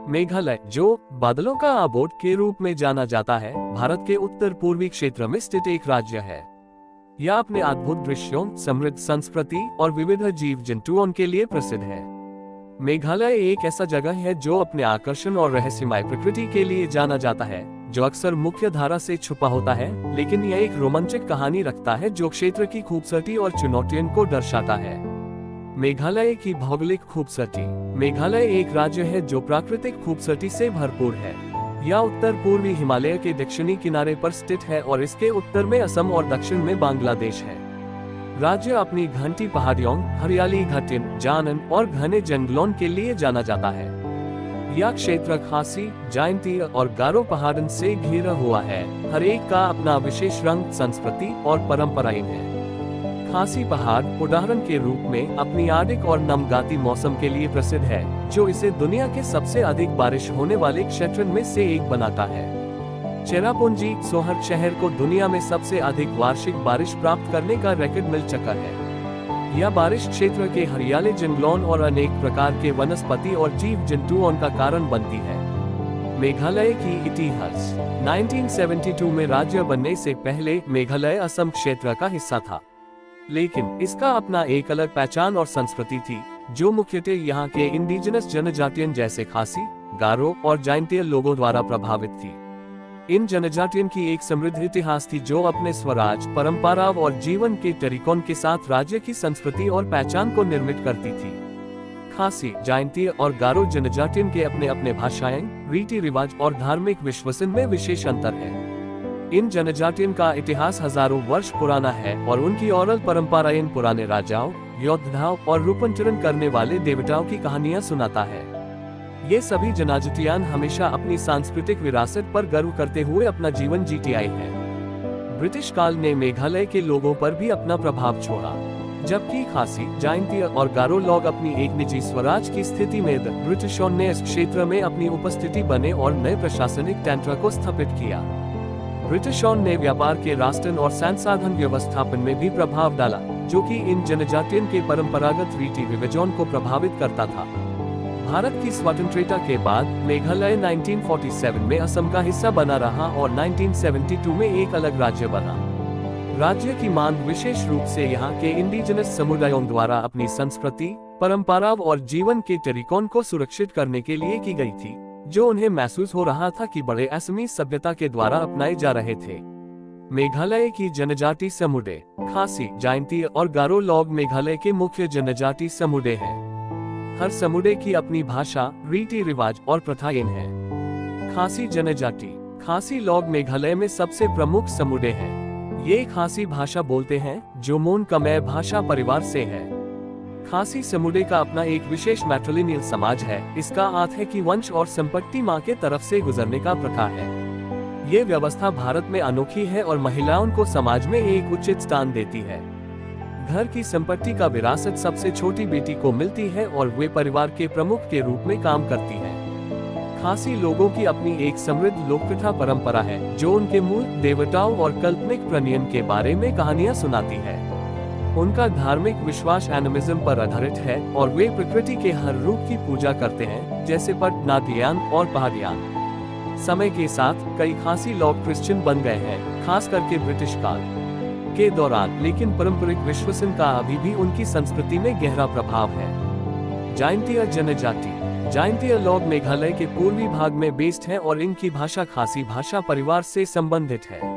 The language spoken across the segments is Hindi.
मेघालय, जो बादलों का आबोट के रूप में जाना जाता है, भारत के उत्तर पूर्वी क्षेत्र में स्थित एक राज्य है। यह अपने अद्भुत दृश्यों, समृद्ध संस्कृति और विविध जीव जंतुओं के लिए प्रसिद्ध है। मेघालय एक ऐसा जगह है जो अपने आकर्षण और रहस्यमय प्रकृति के लिए जाना जाता है, जो अक्सर मुख्य धारा से छुपा होता है, लेकिन यह एक रोमांचक कहानी रखता है जो क्षेत्र की खूबसूरती और चुनौतियों को दर्शाता है। मेघालय की भौगोलिक खूबसूरती। मेघालय एक राज्य है जो प्राकृतिक खूबसूरती से भरपूर है। यह उत्तर पूर्वी हिमालय के दक्षिणी किनारे पर स्थित है और इसके उत्तर में असम और दक्षिण में बांग्लादेश है। राज्य अपनी घनी पहाड़ियों, हरियाली घाटियों, जानन और घने जंगलों के लिए जाना जाता है। यह क्षेत्र खासी, जयंती और गारो पहाड़ों से घिरा हुआ है। हर एक का अपना विशेष रंग, संस्कृति और परंपराएं हैं। खासी पहाड़ उदाहरण के रूप में अपनी आर्द्र और नमगाती मौसम के लिए प्रसिद्ध है, जो इसे दुनिया के सबसे अधिक बारिश होने वाले क्षेत्रों में से एक बनाता है। चेरापूंजी सोहर शहर को दुनिया में सबसे अधिक वार्षिक बारिश प्राप्त करने का रिकॉर्ड मिल चुका है। यह बारिश क्षेत्र के हरियाले जंगलों और अनेक प्रकार के वनस्पति और जीव जंतुओं का कारण बनती है। मेघालय की इतिहास। 1972 में राज्य बनने से पहले मेघालय असम क्षेत्र का हिस्सा था, लेकिन इसका अपना एक अलग पहचान और संस्कृति थी, जो मुख्यतः यहाँ के इंडिजिनस जनजातियों जैसे खासी, गारो और जयंतीय लोगों द्वारा प्रभावित थी। इन जनजातियों की एक समृद्ध इतिहास थी जो अपने स्वराज, परंपरा और जीवन के तरीकों के साथ राज्य की संस्कृति और पहचान को निर्मित करती थी। खासी, जयंतीय और गारो जनजातियों के अपने अपने भाषाएं, रीति रिवाज और धार्मिक विश्वासन में विशेष अंतर है। इन जनजातियों का इतिहास हजारों वर्ष पुराना है और उनकी ओरल परंपराएं पुराने राजाओं, योद्धाओं और रूपांतरण करने वाले देवताओं की कहानियां सुनाता है। ये सभी जनजातियां हमेशा अपनी सांस्कृतिक विरासत पर गर्व करते हुए अपना जीवन जीती आई हैं। ब्रिटिश काल ने मेघालय के लोगों पर भी अपना प्रभाव छोड़ा, जबकि खासी, जयंतीय और गारो लोग अपनी एक निजी स्वराज की स्थिति में ब्रिटिशों ने इस क्षेत्र में अपनी उपस्थिति बने और नए प्रशासनिक तंत्र को स्थापित किया। ब्रिटिशों ने व्यापार के राष्ट्र और संसाधन व्यवस्थापन में भी प्रभाव डाला, जो कि इन जनजातियों के परंपरागत रीति रिवाजों को प्रभावित करता था। भारत की स्वतंत्रता के बाद मेघालय 1947 में असम का हिस्सा बना रहा और 1972 में एक अलग राज्य बना। राज्य की मांग विशेष रूप से यहाँ के इंडिजिनस समुदायों द्वारा अपनी संस्कृति, परंपरा और जीवन के तरीकों को सुरक्षित करने के लिए की गई थी, जो उन्हें महसूस हो रहा था कि बड़े असमी सभ्यता के द्वारा अपनाए जा रहे थे। मेघालय की जनजाति समुदाय। खासी, जयंती और गारो लोग मेघालय के मुख्य जनजाति समुदाय हैं। हर समुदाय की अपनी भाषा, रीति रिवाज और प्रथाएं हैं। खासी जनजाति। खासी लोग मेघालय में सबसे प्रमुख समुदाय हैं। ये खासी भाषा बोलते हैं, जो मोन कमय भाषा परिवार से है। खासी समुदाय का अपना एक विशेष मैट्रिलिनियल समाज है। इसका अर्थ है कि वंश और संपत्ति मां के तरफ से गुजरने का प्रथा है। ये व्यवस्था भारत में अनोखी है और महिलाओं को समाज में एक उचित स्थान देती है। घर की संपत्ति का विरासत सबसे छोटी बेटी को मिलती है और वे परिवार के प्रमुख के रूप में काम करती है। खासी लोगों की अपनी एक समृद्ध लोककथा परंपरा है, जो उनके मूल देवताओं और काल्पनिक प्राणियों के बारे में कहानियां सुनाती है। उनका धार्मिक विश्वास एनिमिज्म पर आधारित है और वे प्रकृति के हर रूप की पूजा करते हैं, जैसे पट, नादियान और पहाड़ियान। समय के साथ कई खासी लोग क्रिश्चियन बन गए हैं, खास करके ब्रिटिश काल के दौरान, लेकिन पारंपरिक विश्वासन का अभी भी उनकी संस्कृति में गहरा प्रभाव है। जयंतीय जनजाति। जयंतीय लोग मेघालय के पूर्वी भाग में बेस्ड हैं और इनकी भाषा खासी भाषा परिवार से संबंधित है।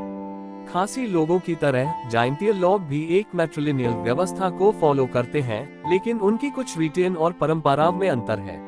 खासी लोगों की तरह जयंतीय लोग भी एक मैट्रिलिनियल व्यवस्था को फॉलो करते हैं, लेकिन उनकी कुछ रीतियों और परंपराओं में अंतर है।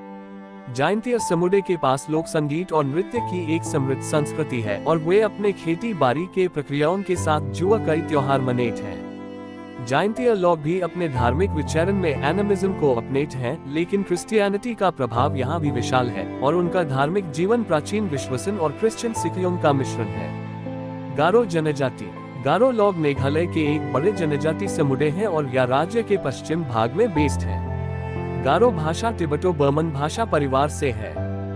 जयंतीय समुदाय के पास लोक संगीत और नृत्य की एक समृद्ध संस्कृति है और वे अपने खेती बाड़ी के प्रक्रियाओं के साथ जुआ कई त्योहार मनाते हैं। जयंतीय लोग भी अपने धार्मिक विचारण में एनिमिज्म को अपनाते हैं, लेकिन क्रिश्चियनिटी का प्रभाव यहाँ भी विशाल है और उनका धार्मिक जीवन प्राचीन विश्वासन और क्रिश्चियन सिखियों का मिश्रण है। गारो जनजाति। गारो लोग मेघालय के एक बड़े जनजाति समुदाय हैं और यह राज्य के पश्चिम भाग में बेस्ड है। गारो भाषा तिब्बतो बर्मन भाषा परिवार से है।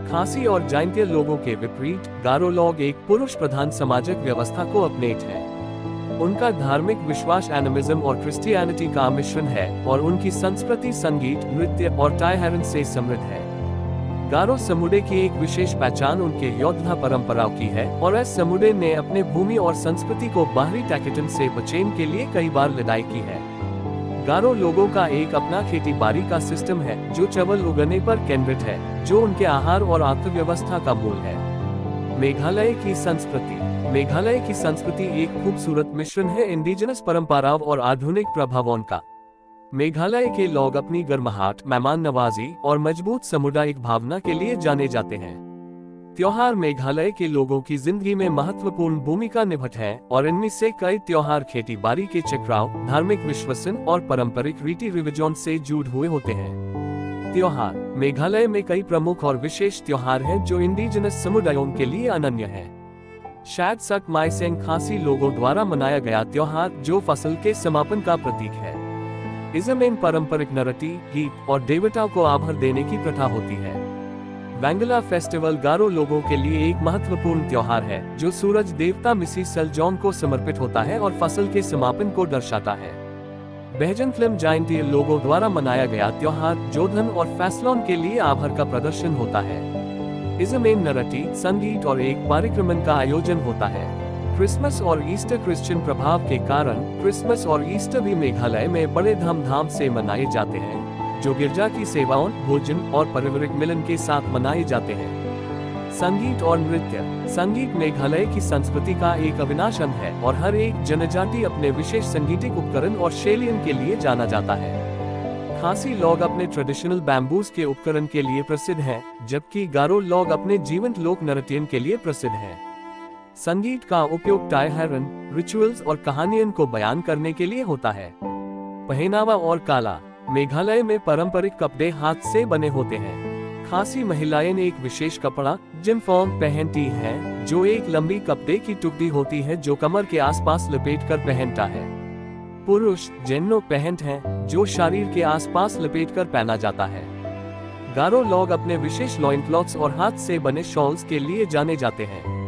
खासी और जयंतीय लोगों के विपरीत गारो लोग एक पुरुष प्रधान सामाजिक व्यवस्था को अपनाते हैं। उनका धार्मिक विश्वास एनिमिज्म और क्रिश्चियनिटी का मिश्रण है और उनकी संस्कृति संगीत, नृत्य और त्योहारों से समृद्ध है। गारो समुदाय की एक विशेष पहचान उनके योद्धा परंपराओं की है और इस समुदाय ने अपने भूमि और संस्कृति को बाहरी टैकेटन से बचाने के लिए कई बार लड़ाई की है। गारो लोगों का एक अपना खेती बाड़ी का सिस्टम है जो चावल उगाने पर केंद्रित है, जो उनके आहार और अर्थव्यवस्था का मूल है। मेघालय की संस्कृति एक खूबसूरत मिश्रण है इंडिजिनस परंपराओं और आधुनिक प्रभावों का। मेघालय के लोग अपनी गर्माहट, मेहमान नवाजी और मजबूत सामुदायिक भावना के लिए जाने जाते हैं। त्योहार मेघालय के लोगों की जिंदगी में महत्वपूर्ण भूमिका निभाते हैं और इनमें से कई त्योहार खेती बाड़ी के चक्राव, धार्मिक विश्वासन और पारंपरिक रीति रिवाजों से जुड़े हुए होते हैं। त्योहार मेघालय में कई प्रमुख और विशेष त्योहार हैं जो इंडिजिनस समुदायों के लिए अनन्य है। शायद सक माइसेंग खासी लोगों द्वारा मनाया गया त्योहार जो फसल के समापन का प्रतीक है। इसमें पारंपरिक नृत्य, गीत और देवताओं को आभार देने की प्रथा होती है। वैंगला फेस्टिवल गारो लोगों के लिए एक महत्वपूर्ण त्योहार है जो सूरज देवता मिसी सलजोंग को समर्पित होता है और फसल के समापन को दर्शाता है। बहजन फिल्म जयंती लोगों द्वारा मनाया गया त्योहार जो धन और फैसलों के लिए आभार का प्रदर्शन होता है। इसमें नृत्य, संगीत और एक कार्यक्रम का आयोजन होता है। क्रिसमस और ईस्टर क्रिश्चियन प्रभाव के कारण क्रिसमस और ईस्टर भी मेघालय में बड़े धूमधाम से मनाए जाते हैं, जो गिरजा की सेवाओं, भोजन और पारिवारिक मिलन के साथ मनाए जाते हैं। संगीत और नृत्य। संगीत मेघालय की संस्कृति का एक अविनाश अंग है और हर एक जनजाति अपने विशेष संगीतिक उपकरण और शैलियों के लिए जाना जाता है। खासी लोग अपने ट्रेडिशनल बैम्बूज के उपकरण के लिए प्रसिद्ध हैं, जबकि गारो लोग अपने जीवंत लोक नृत्यों के लिए प्रसिद्ध हैं। संगीत का उपयोग टायहरन, रिचुअल्स और कहानियों को बयान करने के लिए होता है। पहनावा और कला। मेघालय में पारंपरिक कपड़े हाथ से बने होते हैं। खासी महिलाएं एक विशेष कपड़ा जिम्फॉर्म पहनती हैं, जो एक लंबी कपड़े की टुकड़ी होती है जो कमर के आसपास लपेट कर पहनता है। पुरुष जेन्नो पहनते हैं, जो शरीर के आसपास लपेट कर पहना जाता है। गारो लोग अपने विशेष लॉइन क्लॉथ्स और हाथ से बने शॉल्स के लिए जाने जाते हैं।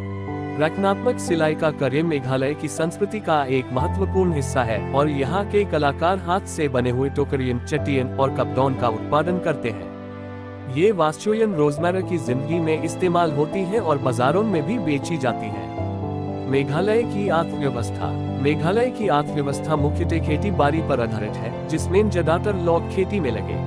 रचनात्मक सिलाई का कार्य मेघालय की संस्कृति का एक महत्वपूर्ण हिस्सा है और यहाँ के कलाकार हाथ से बने हुए टोकरियन, चटियन और कपड़ों का उत्पादन करते हैं। ये वस्तुएं रोजमर्रा की जिंदगी में इस्तेमाल होती हैं और बाजारों में भी बेची जाती हैं। मेघालय की अर्थव्यवस्था। मेघालय की अर्थव्यवस्था मुख्यतः खेती बाड़ी पर आधारित है, जिसमें ज्यादातर लोग खेती में लगे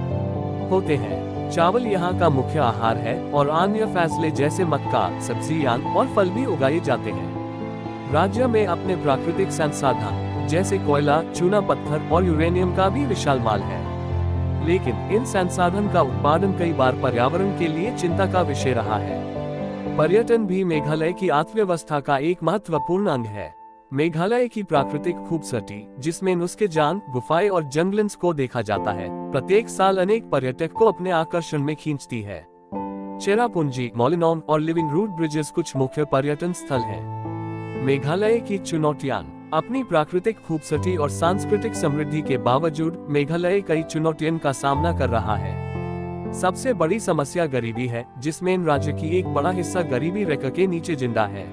होते हैं। चावल यहाँ का मुख्य आहार है और अन्य फसलें जैसे मक्का, सब्जियां और फल भी उगाए जाते हैं। राज्य में अपने प्राकृतिक संसाधन जैसे कोयला, चूना पत्थर और यूरेनियम का भी विशाल माल है, लेकिन इन संसाधन का उत्पादन कई बार पर्यावरण के लिए चिंता का विषय रहा है। पर्यटन भी मेघालय की अर्थव्यवस्था का एक महत्वपूर्ण अंग है। मेघालय की प्राकृतिक खूबसूरती, जिसमें उसके जान, गुफाएं और जंगलों को देखा जाता है, प्रत्येक साल अनेक पर्यटक को अपने आकर्षण में खींचती है। चेरापूंजी, मोलिनोंग और लिविंग रूट ब्रिजेस कुछ मुख्य पर्यटन स्थल हैं। मेघालय की चुनौतियां। अपनी प्राकृतिक खूबसूरती और सांस्कृतिक समृद्धि के बावजूद मेघालय कई चुनौतियों का सामना कर रहा है। सबसे बड़ी समस्या गरीबी है, जिसमें राज्य की एक बड़ा हिस्सा गरीबी रेखा के नीचे जिंदा है।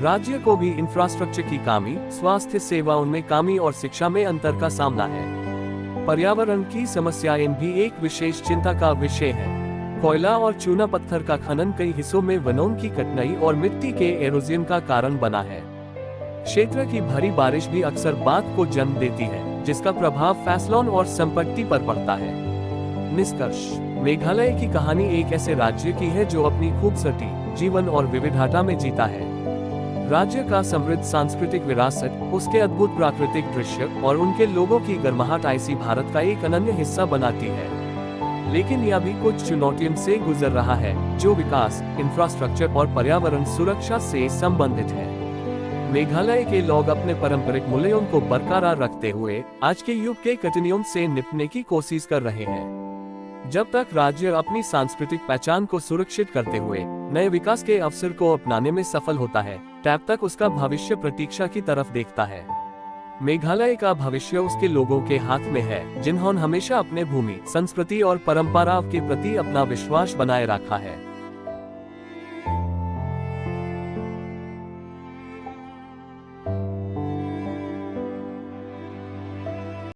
राज्य को भी इंफ्रास्ट्रक्चर की कमी, स्वास्थ्य सेवाओं में कमी और शिक्षा में अंतर का सामना है। पर्यावरण की समस्याएं भी एक विशेष चिंता का विषय है। कोयला और चूना पत्थर का खनन कई हिस्सों में वनों की कटाई और मिट्टी के एरोजन का कारण बना है। क्षेत्र की भारी बारिश भी अक्सर बाढ़ को जन्म देती है, जिसका प्रभाव फसलों और संपत्ति पर पड़ता है। निष्कर्ष। मेघालय की कहानी एक ऐसे राज्य की है जो अपनी खूबसूरती, जीवन और विविधता में जीता है। राज्य का समृद्ध सांस्कृतिक विरासत, उसके अद्भुत प्राकृतिक दृश्य और उनके लोगों की गर्माहट ऐसी भारत का एक अनन्य हिस्सा बनाती है। लेकिन यह भी कुछ चुनौतियों से गुजर रहा है, जो विकास, इंफ्रास्ट्रक्चर और पर्यावरण सुरक्षा से संबंधित है। मेघालय के लोग अपने पारंपरिक मूल्यों को बरकरार रखते हुए आज के युग के कठिनाइयों से निपटने की कोशिश कर रहे हैं। जब तक राज्य अपनी सांस्कृतिक पहचान को सुरक्षित करते हुए नए विकास के अवसर को अपनाने में सफल होता है, तब तक उसका भविष्य प्रतीक्षा की तरफ देखता है। मेघालय का भविष्य उसके लोगों के हाथ में है, जिन्होंने हमेशा अपने भूमि, संस्कृति और परंपराओं के प्रति अपना विश्वास बनाए रखा है।